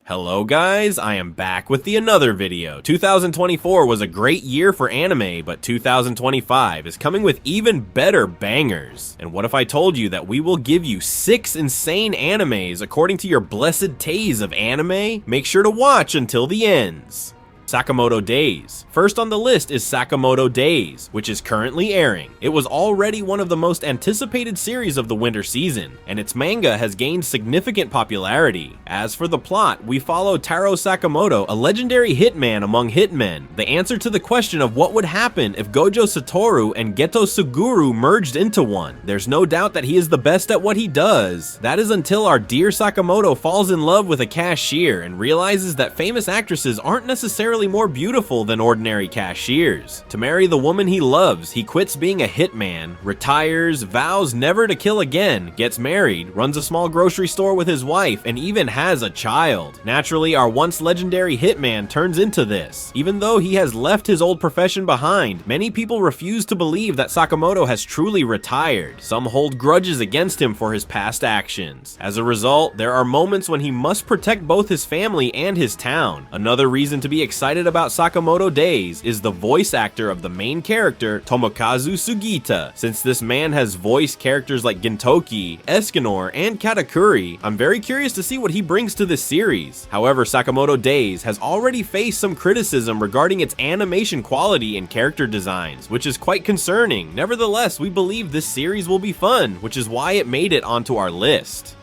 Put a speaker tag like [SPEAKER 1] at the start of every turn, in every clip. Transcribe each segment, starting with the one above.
[SPEAKER 1] Hello guys, I am back with another video. 2024 was a great year for anime, but 2025 is coming with even better bangers. And what if I told you that we will give you 6 insane animes according to your blessed taste of anime? Make sure to watch until the ends. Sakamoto Days. First on the list is Sakamoto Days, which is currently airing. It was already one of the most anticipated series of the winter season, and its manga has gained significant popularity. As for the plot, we follow Taro Sakamoto, a legendary hitman among hitmen, the answer to the question of what would happen if Gojo Satoru and Geto Suguru merged into one. There's no doubt that he is the best at what he does. That is until our dear Sakamoto falls in love with a cashier and realizes that famous actresses aren't necessarily more beautiful than ordinary cashiers. To marry the woman he loves, he quits being a hitman, retires, vows never to kill again, gets married, runs a small grocery store with his wife, and even has a child. Naturally, our once legendary hitman turns into this. Even though he has left his old profession behind, many people refuse to believe that Sakamoto has truly retired. Some hold grudges against him for his past actions. As a result, there are moments when he must protect both his family and his town. Another reason to be excited about Sakamoto Days is the voice actor of the main character, Tomokazu Sugita. Since this man has voiced characters like Gintoki, Escanor, and Katakuri, I'm very curious to see what he brings to this series. However, Sakamoto Days has already faced some criticism regarding its animation quality and character designs, which is quite concerning. Nevertheless, we believe this series will be fun, which is why it made it onto our list.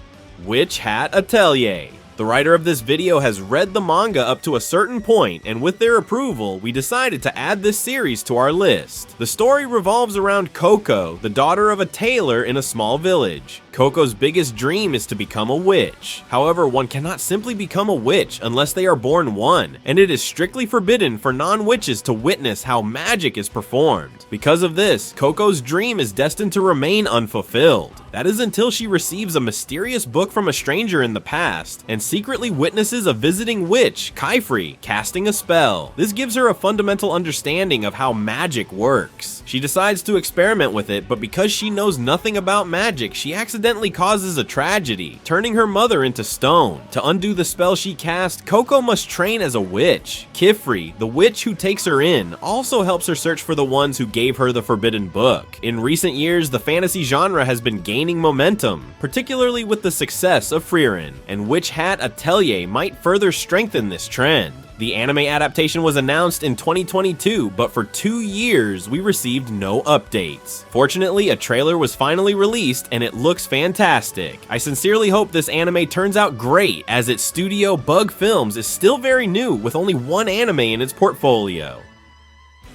[SPEAKER 1] Hat Atelier. The writer of this video has read the manga up to a certain point, and with their approval, we decided to add this series to our list. The story revolves around Coco, the daughter of a tailor in a small village. Coco's biggest dream is to become a witch. However, one cannot simply become a witch unless they are born one, and it is strictly forbidden for non-witches to witness how magic is performed. Because of this, Coco's dream is destined to remain unfulfilled. That is until she receives a mysterious book from a stranger in the past, and secretly witnesses a visiting witch, Kaifri, casting a spell. This gives her a fundamental understanding of how magic works. She decides to experiment with it, but because she knows nothing about magic, she accidentally causes a tragedy, turning her mother into stone. To undo the spell she cast, Coco must train as a witch. Kifri, the witch who takes her in, also helps her search for the ones who gave her the forbidden book. In recent years, the fantasy genre has been gaining momentum, particularly with the success of Frieren, and Hat Atelier might further strengthen this trend. The anime adaptation was announced in 2022, but for 2 years, we received no updates. Fortunately, a trailer was finally released, and it looks fantastic. I sincerely hope this anime turns out great, as its studio Bug Films is still very new, with only one anime in its portfolio.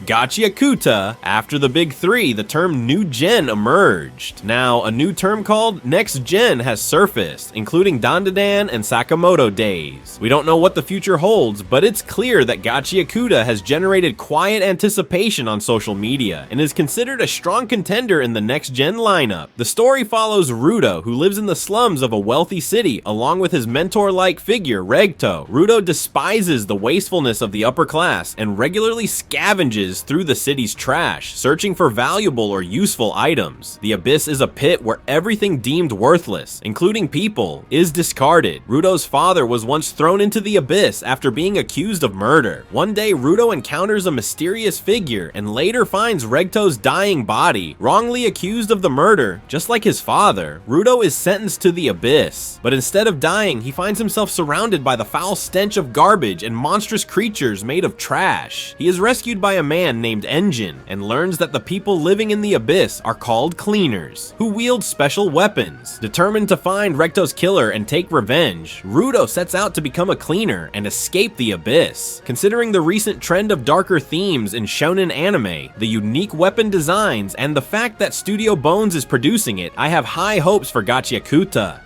[SPEAKER 1] Gachiakuta. After the big 3, the term New Gen emerged. Now, a new term called Next Gen has surfaced, including Dandadan and Sakamoto Days. We don't know what the future holds, but it's clear that Gachiakuta has generated quiet anticipation on social media, and is considered a strong contender in the Next Gen lineup. The story follows Rudo, who lives in the slums of a wealthy city, along with his mentor-like figure, Regto. Rudo despises the wastefulness of the upper class, and regularly scavenges through the city's trash, searching for valuable or useful items. The abyss is a pit where everything deemed worthless, including people, is discarded. Rudo's father was once thrown into the abyss after being accused of murder. One day, Rudo encounters a mysterious figure and later finds Regto's dying body, wrongly accused of the murder. Just like his father, Rudo is sentenced to the abyss, but instead of dying, he finds himself surrounded by the foul stench of garbage and monstrous creatures made of trash. He is rescued by a man named Engine and learns that the people living in the abyss are called cleaners, who wield special weapons. Determined to find Regto's killer and take revenge, Rudo sets out to become a cleaner and escape the abyss. Considering the recent trend of darker themes in shonen anime, the unique weapon designs, and the fact that Studio Bones is producing it, I have high hopes for Gachiakuta.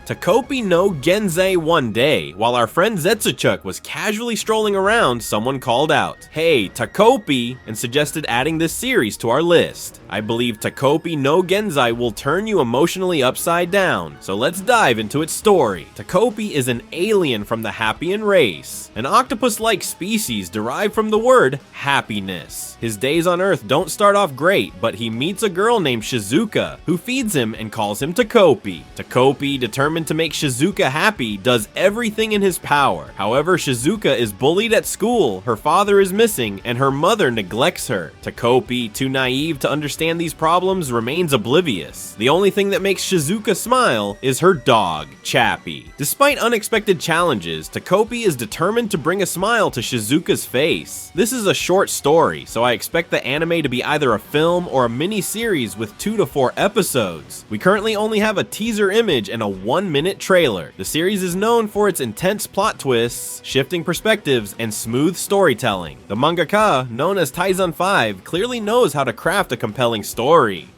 [SPEAKER 1] Takopii no Genzai. One day, while our friend Zetsuchuk was casually strolling around, someone called out, "Hey, Takopii," and suggested adding this series to our list. I believe Takopii no Genzai will turn you emotionally upside down, so let's dive into its story. Takopii is an alien from the Happian race, an octopus-like species derived from the word happiness. His days on Earth don't start off great, but he meets a girl named Shizuka, who feeds him and calls him Takopii. Takopii determines determined to make Shizuka happy, does everything in his power. However, Shizuka is bullied at school, her father is missing, and her mother neglects her. Takopii, too naive to understand these problems, remains oblivious. The only thing that makes Shizuka smile is her dog, Chappie. Despite unexpected challenges, Takopii is determined to bring a smile to Shizuka's face. This is a short story, so I expect the anime to be either a film or a mini-series with 2 to 4 episodes. We currently only have a teaser image and a 1-minute trailer. The series is known for its intense plot twists, shifting perspectives, and smooth storytelling. The mangaka, known as Taizan 5, clearly knows how to craft a compelling story.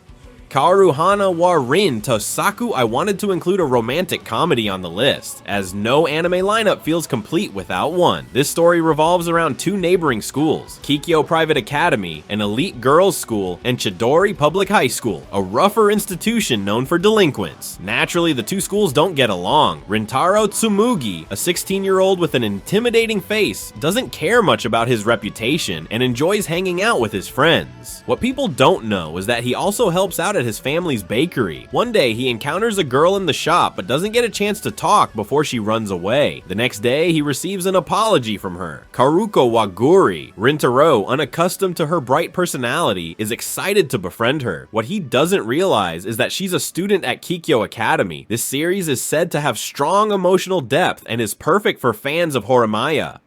[SPEAKER 1] Kuhana Win Tosaku, I wanted to include a romantic comedy on the list, as no anime lineup feels complete without one. This story revolves around 2 neighboring schools, Kikyo Private Academy, an elite girls' school, and Chidori Public High School, a rougher institution known for delinquents. Naturally, the 2 schools don't get along. Rintaro Tsumugi, a 16-year-old with an intimidating face, doesn't care much about his reputation and enjoys hanging out with his friends. What people don't know is that he also helps out at his family's bakery. One day, he encounters a girl in the shop but doesn't get a chance to talk before she runs away. The next day, he receives an apology from her. Karuko Waguri, Rintaro, unaccustomed to her bright personality, is excited to befriend her. What he doesn't realize is that she's a student at Kikyo Academy. This series is said to have strong emotional depth and is perfect for fans of Horimiya.